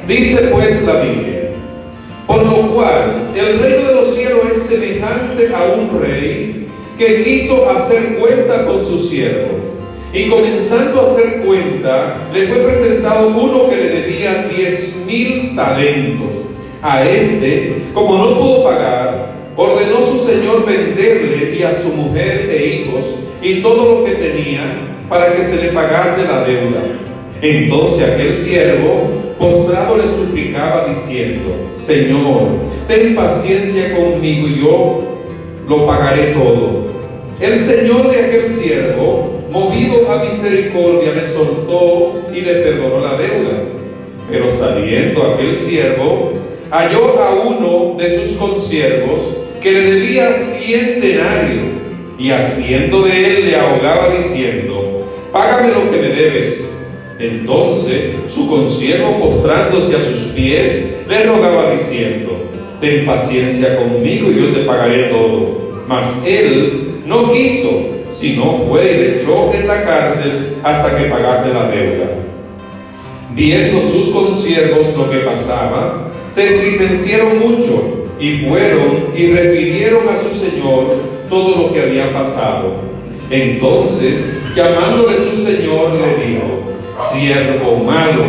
Dice pues la Biblia: por lo cual el reino de los cielos es semejante a un rey que quiso hacer cuenta con su siervo. Y comenzando a hacer cuenta, le fue presentado uno que le debía 10,000 talentos. A este, como no pudo pagar, ordenó su señor venderle y a su mujer e hijos y todo lo que tenía, para que se le pagase la deuda. Entonces aquel siervo, postrado, le suplicaba diciendo: Señor, ten paciencia conmigo y yo lo pagaré todo. El señor de aquel siervo, movido a misericordia, le soltó y le perdonó la deuda. Pero saliendo aquel siervo, halló a uno de sus consiervos que le debía 100 denarios, y haciendo de él le ahogaba diciendo: págame lo que me debes. Entonces su consiervo, postrándose a sus pies, le rogaba diciendo: ten paciencia conmigo y yo te pagaré todo. Mas él no quiso, sino fue y le echó en la cárcel hasta que pagase la deuda. Viendo sus consiervos lo que pasaba, se entristecieron mucho y fueron y refirieron a su señor todo lo que había pasado. Entonces, llamándole su señor, le dijo: siervo malo,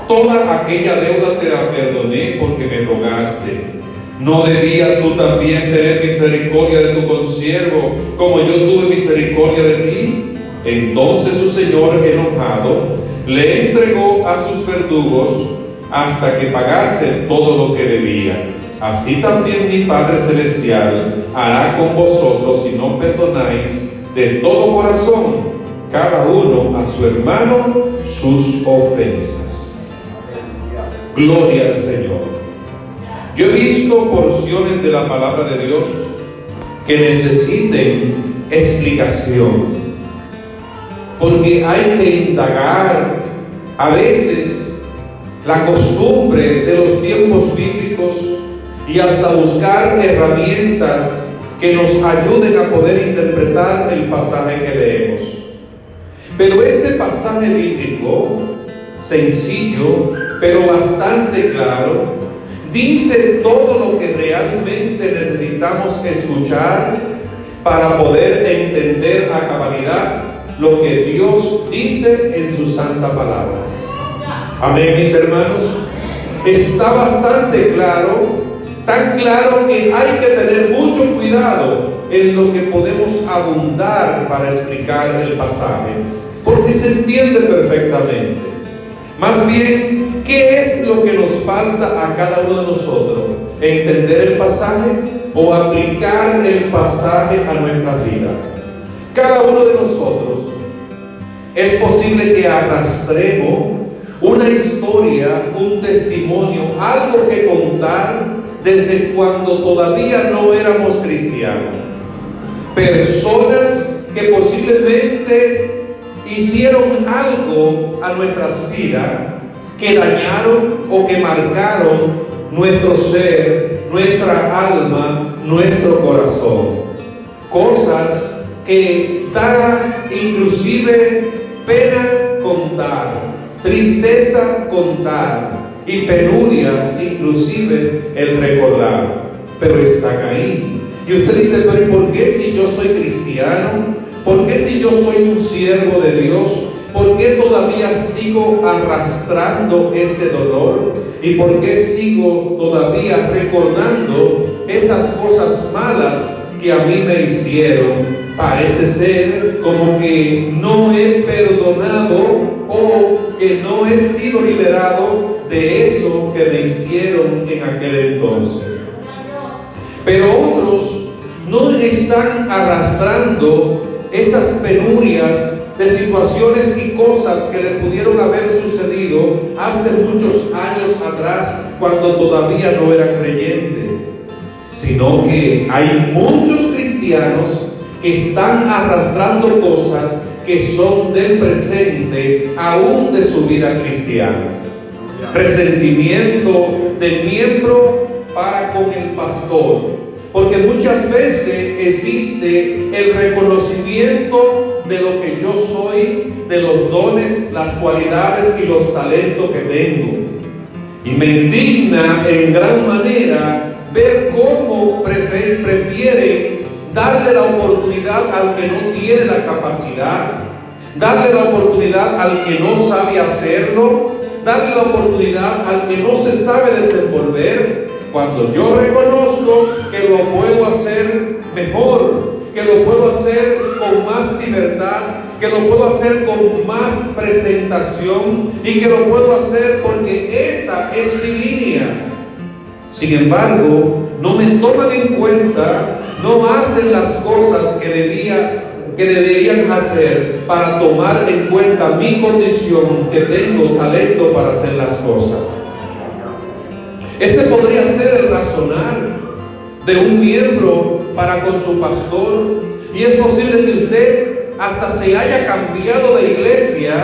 toda aquella deuda te la perdoné porque me rogaste. ¿No debías tú también tener misericordia de tu consiervo, como yo tuve misericordia de ti? Entonces su señor, enojado, le entregó a sus verdugos hasta que pagase todo lo que debía. Así también mi Padre Celestial hará con vosotros si no perdonáis de todo corazón cada uno a su hermano sus ofensas. Gloria al Señor. Yo he visto porciones de la palabra de Dios que necesiten explicación, porque hay que indagar a veces la costumbre de los tiempos bíblicos y hasta buscar herramientas que nos ayuden a poder interpretar el pasaje que leemos. Pero este pasaje bíblico, sencillo pero bastante claro, dice todo lo que realmente necesitamos escuchar para poder entender a cabalidad lo que Dios dice en su santa palabra. Amén, mis hermanos. Está bastante claro, tan claro que hay que tener mucho cuidado en lo que podemos abundar para explicar el pasaje, porque se entiende perfectamente. Más bien, ¿qué es lo que nos falta a cada uno de nosotros? ¿Entender el pasaje o aplicar el pasaje a nuestra vida? Cada uno de nosotros es posible que arrastremos una historia, un testimonio, algo que contar desde cuando todavía no éramos cristianos. Personas que posiblemente hicieron algo a nuestras vidas que dañaron o que marcaron nuestro ser, nuestra alma, nuestro corazón. Cosas que da inclusive pena contar, tristeza contar y penurias inclusive el recordar, pero están ahí. Y usted dice: pero ¿y por qué si yo soy cristiano? ¿Por qué si yo soy un siervo de Dios? ¿Por qué todavía sigo arrastrando ese dolor? ¿Y por qué sigo todavía recordando esas cosas malas que a mí me hicieron? Parece ser como que no he perdonado o que no he sido liberado de eso que me hicieron en aquel entonces. Pero otros no están arrastrando esas penurias de situaciones y cosas que le pudieron haber sucedido hace muchos años atrás, cuando todavía no era creyente, sino que hay muchos cristianos que están arrastrando cosas que son del presente, aún de su vida cristiana. Resentimiento del miembro para con el pastor, porque muchas veces existe el reconocimiento de lo que yo soy, de los dones, las cualidades y los talentos que tengo. Y me indigna en gran manera ver cómo prefieren darle la oportunidad al que no tiene la capacidad, darle la oportunidad al que no sabe hacerlo, darle la oportunidad al que no se sabe desenvolver, cuando yo reconozco que lo puedo hacer mejor, que lo puedo hacer con más libertad, que lo puedo hacer con más presentación y que lo puedo hacer porque esa es mi línea. Sin embargo, no me toman en cuenta, no hacen las cosas que deberían hacer para tomar en cuenta mi condición, que tengo talento para hacer las cosas. Ese podría ser el razonar de un miembro para con su pastor, y es posible que usted hasta se haya cambiado de iglesia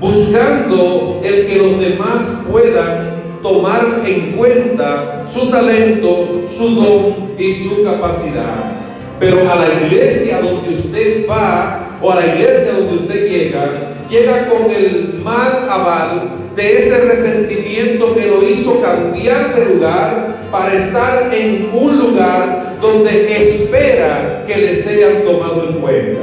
buscando el que los demás puedan tomar en cuenta su talento, su don y su capacidad. Pero a la iglesia donde usted va, o a la iglesia donde usted llega con el mal aval de ese resentimiento que lo hizo cambiar de lugar para estar en un lugar donde espera que le sean tomado en cuenta.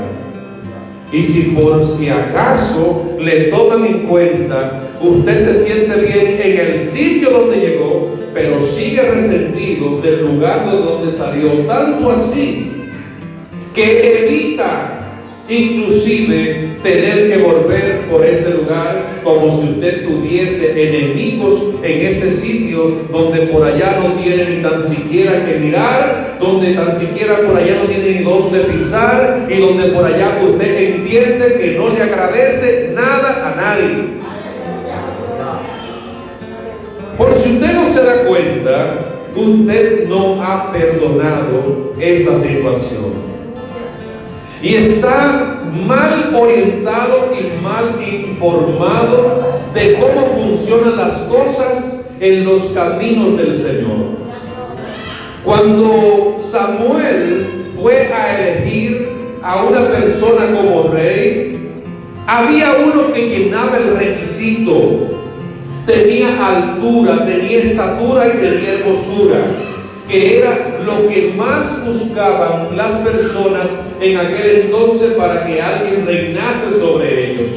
Y si por si acaso le toman en cuenta, usted se siente bien en el sitio donde llegó, pero sigue resentido del lugar de donde salió, tanto así que evita inclusive tener que volver por ese lugar, como si usted tuviese enemigos en ese sitio donde por allá no tiene ni tan siquiera que mirar, donde tan siquiera por allá no tiene ni dónde pisar, y donde por allá usted entiende que no le agradece nada a nadie. Por si usted no se da cuenta, usted no ha perdonado esa situación. Y está mal orientado y mal informado de cómo funcionan las cosas en los caminos del Señor. Cuando Samuel fue a elegir a una persona como rey, había uno que llenaba el requisito. Tenía altura, tenía estatura y tenía hermosura, que era lo que más buscaban las personas en aquel entonces para que alguien reinase sobre ellos.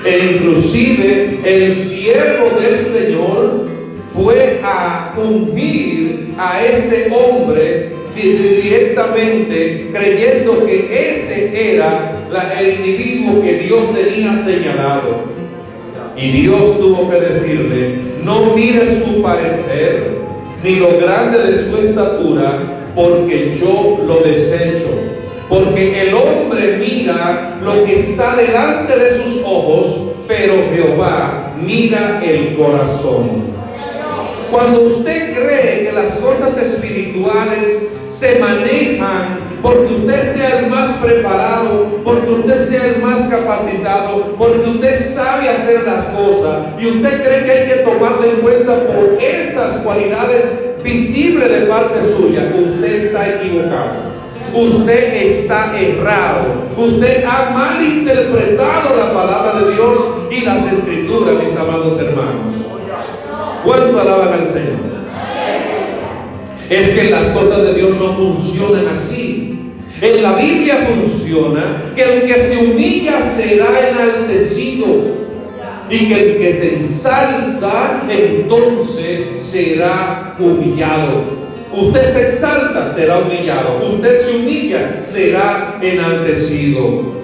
E inclusive el siervo del Señor fue a ungir a este hombre directamente, creyendo que ese era el individuo que Dios tenía señalado. Y Dios tuvo que decirle: no mire su parecer ni lo grande de su estatura, porque yo lo desecho. Porque el hombre mira lo que está delante de sus ojos, pero Jehová mira el corazón. Cuando usted cree que las cosas espirituales se manejan porque usted sea el más preparado, porque usted sea el más capacitado, porque usted sabe hacer las cosas, y usted cree que hay que tomarle en cuenta por esas cualidades visibles de parte suya, usted está equivocado. Usted está errado. Usted ha malinterpretado la palabra de Dios y las escrituras, mis amados hermanos. ¿Cuánto alaban al Señor? Es que las cosas de Dios no funcionan así. En la Biblia funciona que el que se humilla será enaltecido, y que el que se ensalza entonces será humillado. Usted se exalta, será humillado. Usted se humilla, será enaltecido.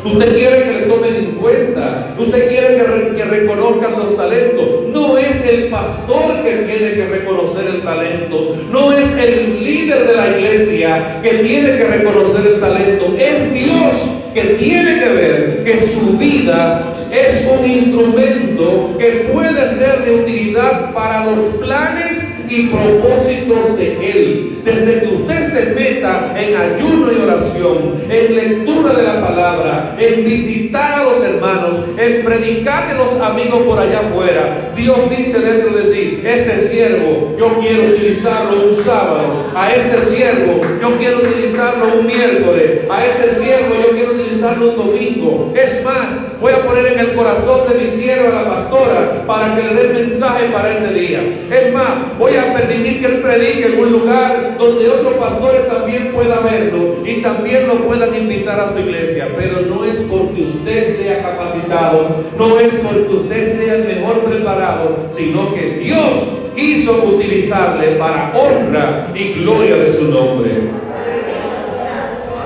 Usted quiere que le tomen en cuenta, usted quiere que reconozcan los talentos. No es el pastor que tiene que reconocer el talento, no es el líder de la iglesia que tiene que reconocer el talento, es Dios que tiene que ver que su vida es un instrumento que puede ser de utilidad para los planes y propósitos de Él. Desde que usted se meta en ayuno y oración, en lectura de la palabra, en visitar a los hermanos, en predicarle a los amigos por allá afuera, Dios dice dentro de sí: este siervo yo quiero utilizarlo un sábado, a este siervo yo quiero utilizarlo un miércoles, a este siervo yo quiero utilizarlo molestarlo un domingo. Es más, voy a poner en el corazón de mi sierva, la pastora, para que le dé el mensaje para ese día. Es más, voy a permitir que él predique en un lugar donde otros pastores también puedan verlo y también lo puedan invitar a su iglesia. Pero no es porque usted sea capacitado, no es porque usted sea el mejor preparado, sino que Dios quiso utilizarle para honra y gloria de su nombre.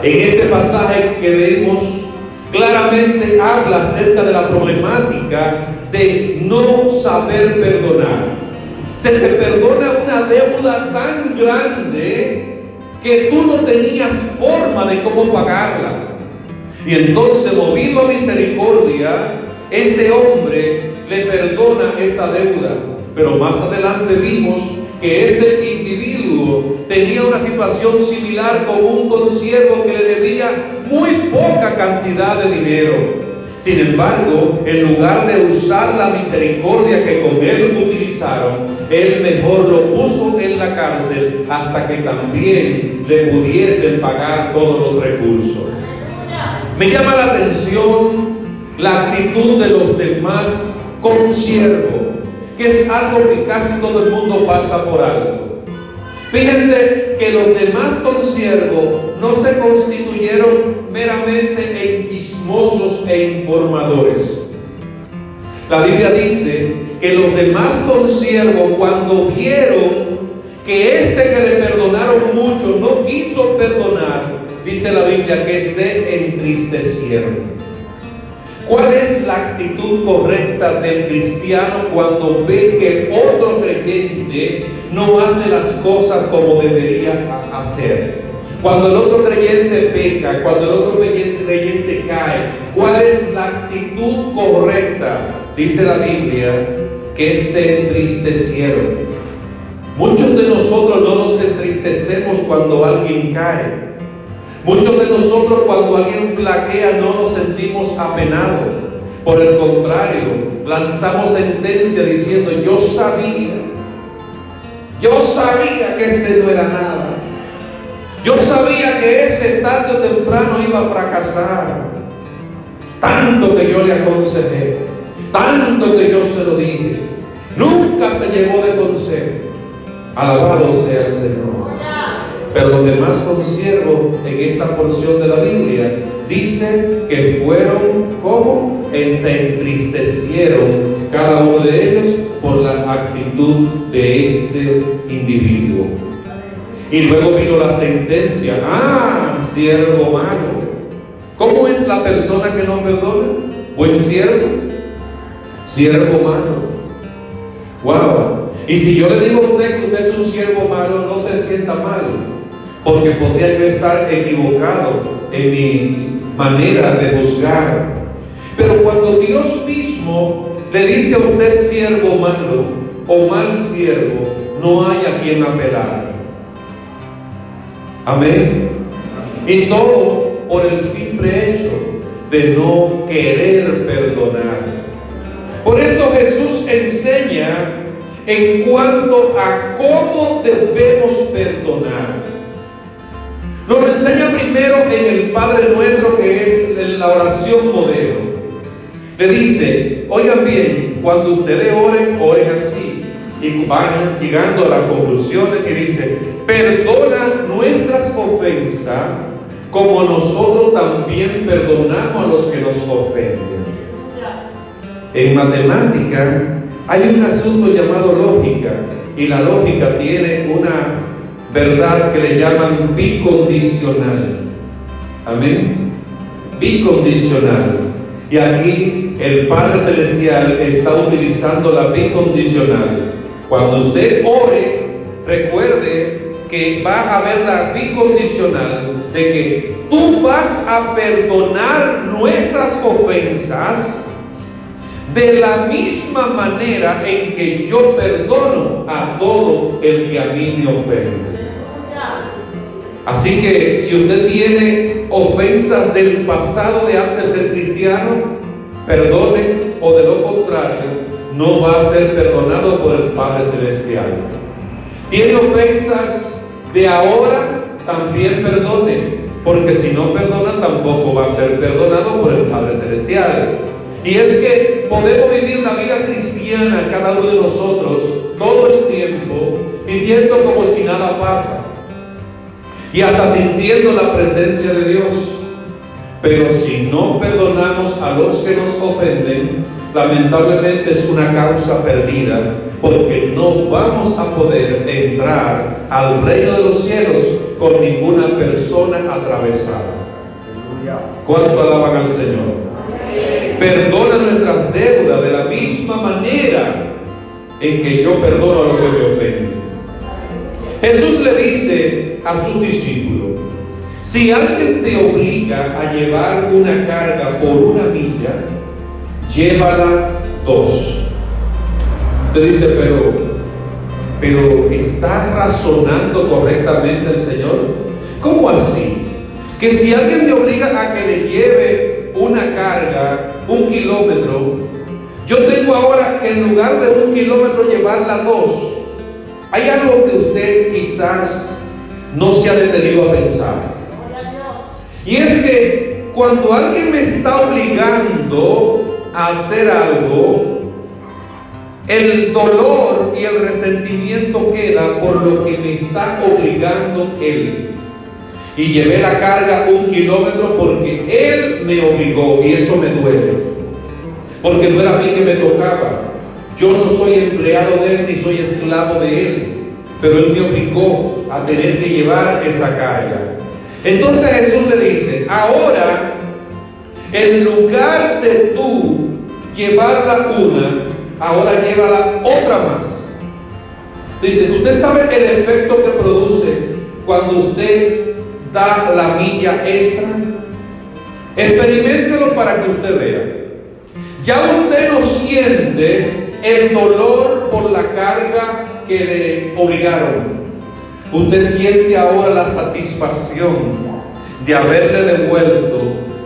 En este pasaje que vemos, claramente habla acerca de la problemática de no saber perdonar. Se te perdona una deuda tan grande que tú no tenías forma de cómo pagarla. Y entonces, movido a misericordia, este hombre le perdona esa deuda. Pero más adelante vimos que este individuo tenía una situación similar con un consiervo que le debía muy poca cantidad de dinero. Sin embargo, en lugar de usar la misericordia que con él utilizaron, él mejor lo puso en la cárcel hasta que también le pudiesen pagar todos los recursos. Me llama la atención la actitud de los demás consiervos, que es algo que casi todo el mundo pasa por alto. Fíjense que los demás consiervos no se constituyeron meramente en chismosos e informadores. La Biblia dice que los demás consiervos, cuando vieron que este que le perdonaron mucho no quiso perdonar, dice la Biblia que se entristecieron. ¿Cuál es la actitud correcta del cristiano cuando ve que otro creyente no hace las cosas como debería hacer? Cuando el otro creyente peca, cuando el otro creyente cae, ¿cuál es la actitud correcta? Dice la Biblia que se entristecieron. Muchos de nosotros no nos entristecemos cuando alguien cae. Muchos de nosotros cuando alguien flaquea no nos sentimos apenados. Por el contrario, lanzamos sentencia diciendo: yo sabía que ese no era nada. Yo sabía que ese tarde o temprano iba a fracasar. Tanto que yo le aconsejé, tanto que yo se lo dije, nunca se llevó de consejo. Alabado sea el Señor. Pero los demás consiervos en esta porción de la Biblia dice que fueron como se entristecieron cada uno de ellos por la actitud de este individuo. Y luego vino la sentencia: siervo malo. ¿Cómo es la persona que no perdona? Buen siervo, siervo malo. Wow. Y si yo le digo a usted que usted es un siervo malo, no se sienta mal, porque podría yo estar equivocado en mi manera de juzgar. Pero cuando Dios mismo le dice a usted siervo malo o mal siervo, no hay a quien apelar. Amén. Y todo por el simple hecho de no querer perdonar. Por eso Jesús enseña en cuanto a cómo debemos perdonar. Nos lo enseña primero en el Padre Nuestro, que es la oración modelo. Le dice: oigan bien, cuando ustedes oren así. Y van llegando a las conclusiones que dice: perdona nuestras ofensas como nosotros también perdonamos a los que nos ofenden. En matemática hay un asunto llamado lógica, y la lógica tiene una verdad que le llaman bicondicional. Amén. Bicondicional. Y aquí el Padre Celestial está utilizando la bicondicional. Cuando usted ore, recuerde que va a haber la bicondicional de que tú vas a perdonar nuestras ofensas de la misma manera en que yo perdono a todo el que a mí me ofende. Así que si usted tiene ofensas del pasado de antes de ser cristiano, perdone, o de lo contrario, no va a ser perdonado por el Padre Celestial. Tiene ofensas de ahora, también perdone. porque si no perdona tampoco va a ser perdonado por el Padre Celestial. Y es que podemos vivir la vida cristiana cada uno de nosotros todo el tiempo viviendo como si nada pasa y hasta sintiendo la presencia de Dios. Pero si no perdonamos a los que nos ofenden, lamentablemente es una causa perdida, porque no vamos a poder entrar al reino de los cielos con ninguna persona atravesada. ¿Cuánto alaban al Señor? Perdona nuestras deudas de la misma manera en que yo perdono a los que me ofenden. Jesús le dice a sus discípulos: si alguien te obliga a llevar una carga por 1 milla, llévala 2. Usted dice, pero ¿está razonando correctamente el Señor? ¿Cómo así? Que si alguien me obliga a que le lleve una carga 1 kilómetro, yo tengo ahora que en lugar de 1 kilómetro llevarla 2. Hay algo que usted quizás no se ha detenido a pensar. Y es que cuando alguien me está obligando a hacer algo, el dolor y el resentimiento queda por lo que me está obligando él. Y llevé la carga 1 kilómetro porque él me obligó, y eso me duele, porque no era a mí que me tocaba. Yo no soy empleado de él ni soy esclavo de él, pero él me obligó a tener que llevar esa carga. Entonces Jesús le dice: ahora, en lugar de tú llevarla una, ahora llévala otra más. Dice, ¿usted sabe el efecto que produce cuando usted da la milla extra? Experiméntelo para que usted vea. Ya usted no siente el dolor por la carga que le obligaron. Usted siente ahora la satisfacción de haberle devuelto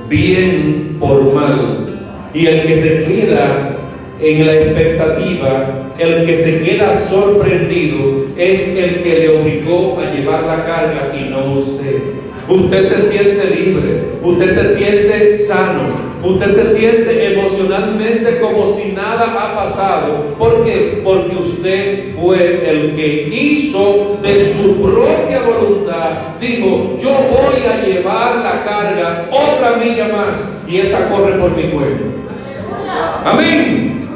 bien por mal. Y el que se queda en la expectativa, el que se queda sorprendido, es el que le obligó a llevar la carga y no usted. Usted se siente libre, usted se siente sano, usted se siente emocionalmente como si nada ha pasado. ¿Por qué? Porque usted fue el que hizo de su propia voluntad. Dijo, yo voy a llevar la carga 1 milla más, y esa corre por mi cuenta. Amén.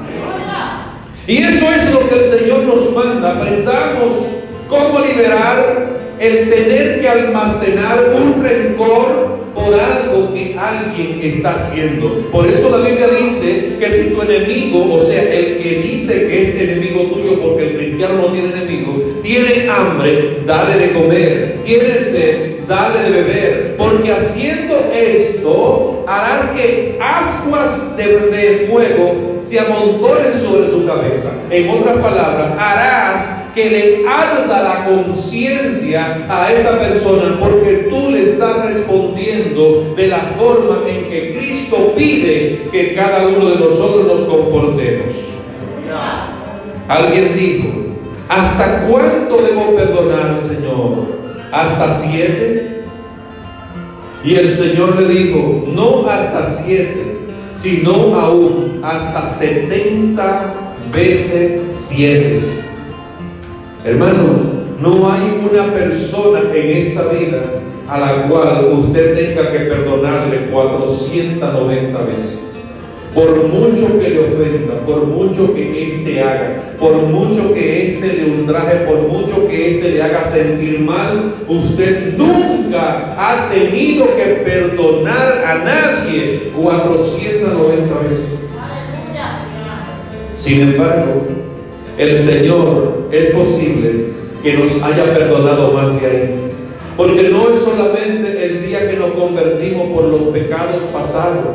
Y eso es lo que el Señor nos manda. Aprendamos cómo liberar el tener que almacenar un rencor por algo que alguien está haciendo. Por eso la Biblia dice que si tu enemigo, o sea, el que dice que es enemigo tuyo, porque el cristiano no tiene enemigo, tiene hambre, dale de comer, tiene sed, dale de beber, porque haciendo esto harás que ascuas de fuego se amontonen sobre su cabeza. En otras palabras, harás que le arda la conciencia a esa persona, porque tú le estás respondiendo de la forma en que Cristo pide que cada uno de nosotros nos comportemos. Alguien dijo, ¿hasta cuánto debo perdonar, Señor? ¿Hasta 7? Y el Señor le dijo, no hasta 7, sino aún hasta 70 veces 7. Hermano, no hay una persona en esta vida a la cual usted tenga que perdonarle 490 veces. Por mucho que le ofenda, por mucho que éste haga, por mucho que éste le ultraje, por mucho que éste le haga sentir mal, usted nunca ha tenido que perdonar a nadie 490 veces. Sin embargo, el Señor es posible que nos haya perdonado más de ahí. Porque no es solamente el día que nos convertimos por los pecados pasados,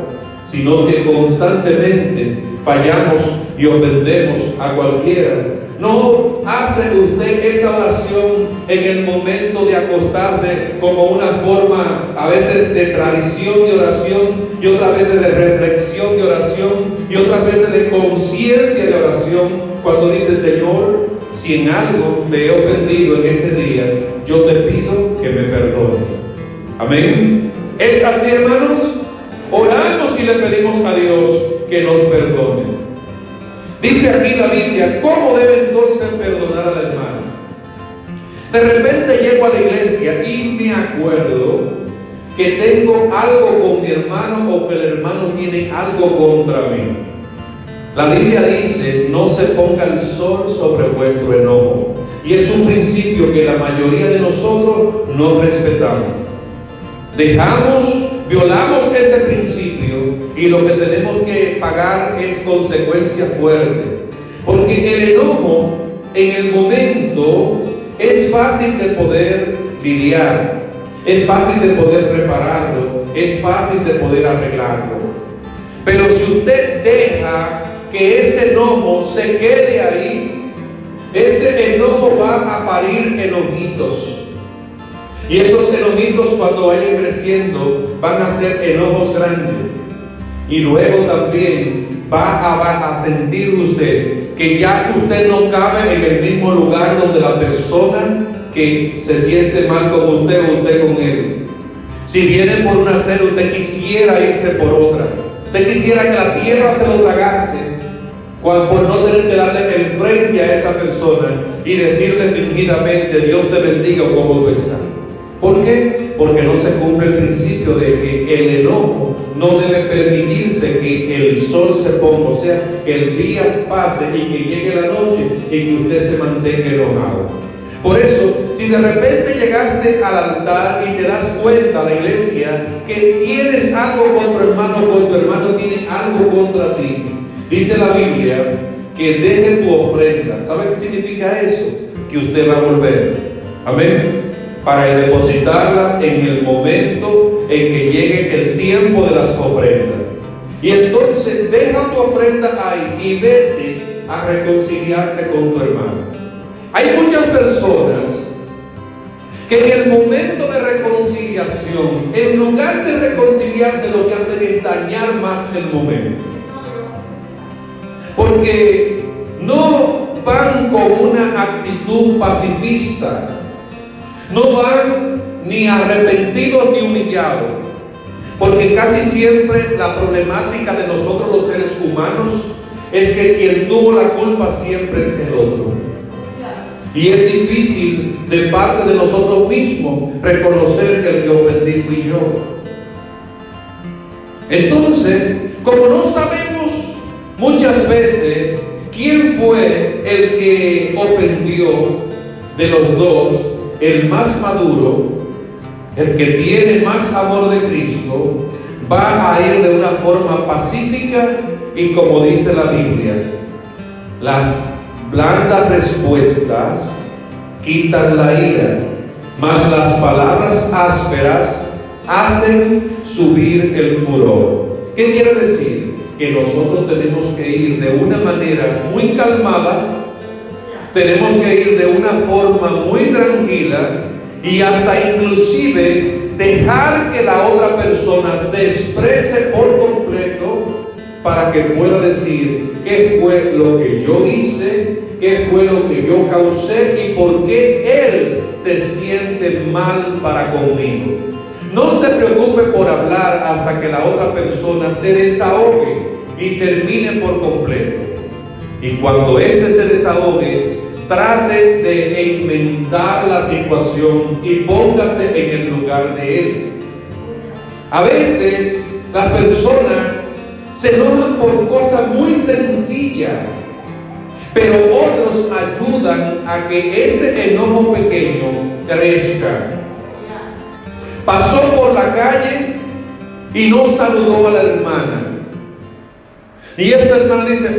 sino que constantemente fallamos y ofendemos a cualquiera. ¿No hace usted esa oración en el momento de acostarse como una forma a veces de tradición de oración, y otras veces de reflexión de oración, y otras veces de conciencia de oración, cuando dice, Señor, si en algo te he ofendido en este día, yo te pido que me perdone? Amén. ¿Es así, hermanos? Oramos y le pedimos a Dios que nos perdone. Dice aquí la Biblia, ¿cómo debe entonces perdonar al hermano? De repente llego a la iglesia y me acuerdo que tengo algo con mi hermano o que el hermano tiene algo contra mí. La Biblia dice, no se ponga el sol sobre vuestro enojo. Y es un principio que la mayoría de nosotros no respetamos. Violamos ese principio y lo que tenemos que pagar es consecuencia fuerte. Porque el enojo en el momento es fácil de poder lidiar, es fácil de poder repararlo, es fácil de poder arreglarlo. Pero si usted deja que ese enojo se quede ahí, ese enojo va a parir enojitos. Y esos enojitos, cuando vayan creciendo, van a ser enojos grandes. Y luego también va a sentir usted que ya usted no cabe en el mismo lugar donde la persona que se siente mal con usted o usted con él. Si viene por una sed, usted quisiera irse por otra. Usted quisiera que la tierra se lo tragase, por no tener que darle el frente a esa persona y decirle fingidamente, Dios te bendiga o cómo tú estás. ¿Por qué? Porque no se cumple el principio de que el enojo no debe permitirse que el sol se ponga, o sea, que el día pase y que llegue la noche y que usted se mantenga enojado. Por eso, si de repente llegaste al altar y te das cuenta, la iglesia, que tienes algo contra tu hermano o tu hermano tiene algo contra ti, dice la Biblia que deje tu ofrenda. ¿Sabe qué significa eso? Que usted va a volver. Amén. Para depositarla en el momento en que llegue el tiempo de las ofrendas. Y entonces deja tu ofrenda ahí y vete a reconciliarte con tu hermano. Hay muchas personas que en el momento de reconciliación, en lugar de reconciliarse, lo que hacen es dañar más el momento. Porque no van con una actitud pacifista, no van ni arrepentidos ni humillados, porque casi siempre la problemática de nosotros los seres humanos es que quien tuvo la culpa siempre es el otro. Y es difícil de parte de nosotros mismos reconocer que el que ofendí fui yo. Entonces, como no sabemos muchas veces quién fue el que ofendió de los dos, el más maduro, el que tiene más amor de Cristo, va a ir de una forma pacífica y, como dice la Biblia, las blandas respuestas quitan la ira, mas las palabras ásperas hacen subir el furor. ¿Qué quiere decir? Que nosotros tenemos que ir de una manera muy calmada, tenemos que ir de una forma muy tranquila y hasta inclusive dejar que la otra persona se exprese por completo para que pueda decir qué fue lo que yo hice, qué fue lo que yo causé y por qué él se siente mal para conmigo. No se preocupe por hablar hasta que la otra persona se desahogue y termine por completo. Y cuando éste se desahogue, trate de enmendar la situación y póngase en el lugar de él. A veces las personas se enojan por cosas muy sencillas, pero otros ayudan a que ese enojo pequeño crezca. Pasó por la calle y no saludó a la hermana. Y esa hermana dice,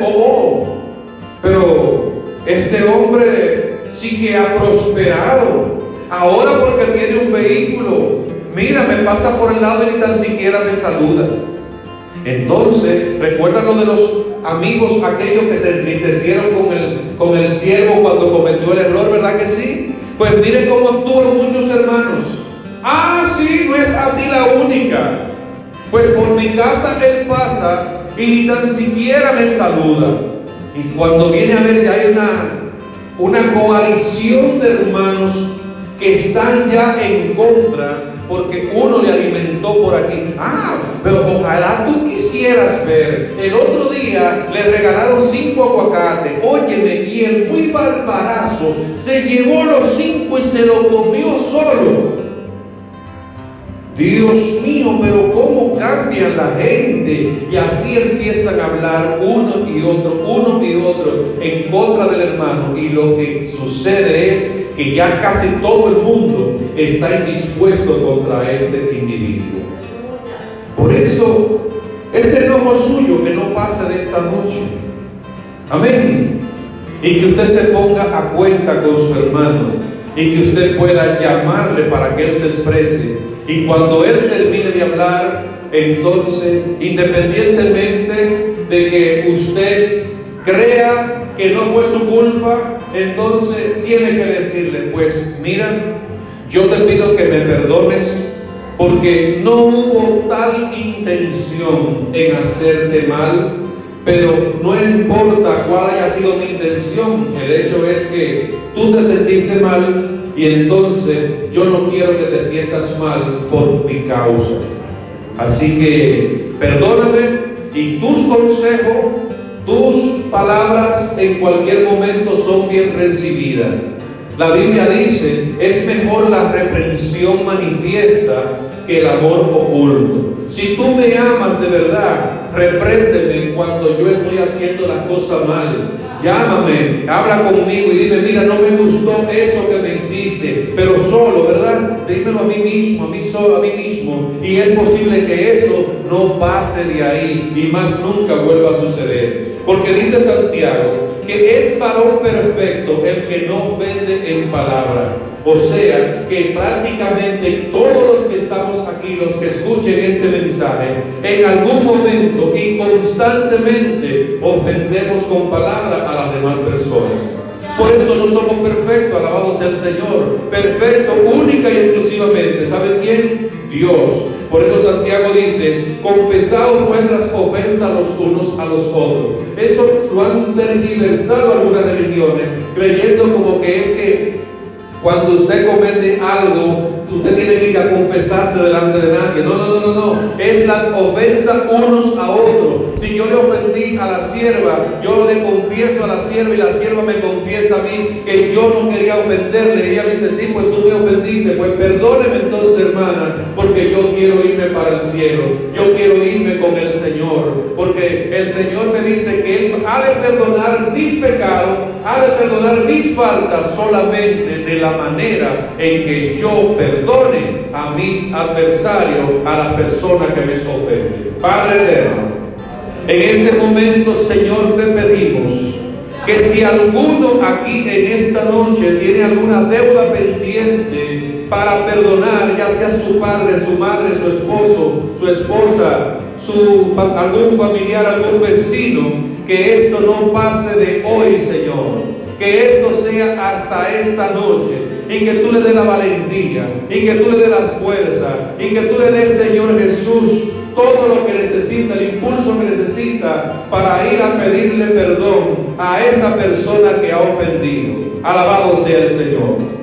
pero este hombre sí que ha prosperado. Ahora porque tiene un vehículo, mira, me pasa por el lado y ni tan siquiera me saluda. Entonces, ¿recuerdan lo de los amigos aquellos que se entristecieron con el siervo cuando cometió el error, verdad que sí? Pues miren cómo actúan muchos hermanos. Sí, no es a ti la única. Pues por mi casa él pasa y ni tan siquiera me saluda. Y cuando viene a ver, ya hay una coalición de hermanos que están ya en contra porque uno le alimentó por aquí. Pero ojalá tú quisieras ver, el otro día le regalaron 5 aguacates, óyeme, y el muy barbarazo se llevó los 5 y se lo comió solo. Dios mío, pero cómo cambian la gente, y así empiezan a hablar uno y otro en contra del hermano, y lo que sucede es que ya casi todo el mundo está indispuesto contra este individuo. Por eso, ese enojo suyo que no pase de esta noche. Amén. Y que usted se ponga a cuenta con su hermano, y que usted pueda llamarle para que él se exprese. Y cuando él termine de hablar, entonces, independientemente de que usted crea que no fue su culpa, entonces tiene que decirle, pues mira, yo te pido que me perdones, porque no hubo tal intención en hacerte mal, pero no importa cuál haya sido mi intención, el hecho es que tú te sentiste mal, y entonces yo no quiero que te sientas mal por mi causa. Así que perdóname, y tus consejos, tus palabras en cualquier momento son bien recibidas. La Biblia dice, es mejor la reprensión manifiesta que el amor oculto. Si tú me amas de verdad, repréndeme cuando yo estoy haciendo las cosas mal. Llámame, habla conmigo y dime, mira, no me gustó eso que me hiciste, pero solo, ¿verdad? Dímelo a mí mismo, a mí solo, a mí mismo. Y es posible que eso no pase de ahí y más nunca vuelva a suceder. Porque dice Santiago que es varón perfecto el que no ofende en palabra. O sea, que prácticamente todos los que estamos aquí, los que escuchen este mensaje, en algún momento y constantemente ofendemos con palabra a las demás personas. Por eso no somos perfectos, alabado sea el Señor. Perfecto, única y exclusivamente, ¿sabe quién? Dios. Por eso Santiago dice, confesaos vuestras ofensas los unos a los otros. Eso lo han tergiversado algunas religiones, creyendo como que es que cuando usted comete algo, usted tiene que ir a confesarse delante de nadie. No. Es las ofensas unos a otros. Si yo le ofendí a la sierva, yo le confieso a la sierva y la sierva me confiesa a mí que yo no quería ofenderle. Y ella me dice, sí, pues tú me ofendiste. Pues perdóneme entonces, hermana, porque yo quiero irme para el cielo. Yo quiero irme con el Señor. Porque el Señor me dice que Él ha de perdonar mis pecados, ha de perdonar mis faltas solamente de la manera en que yo perdone a mis adversarios, a la persona que me ofende. Padre eterno, en este momento, Señor, te pedimos que si alguno aquí en esta noche tiene alguna deuda pendiente para perdonar, ya sea su padre, su madre, su esposo, su esposa, algún familiar, algún vecino, que esto no pase de hoy, Señor. Que esto sea hasta esta noche, y que tú le des la valentía, y que tú le des las fuerzas, y que tú le des, Señor Jesús, todo lo que necesita, el impulso que necesita para ir a pedirle perdón a esa persona que ha ofendido. Alabado sea el Señor.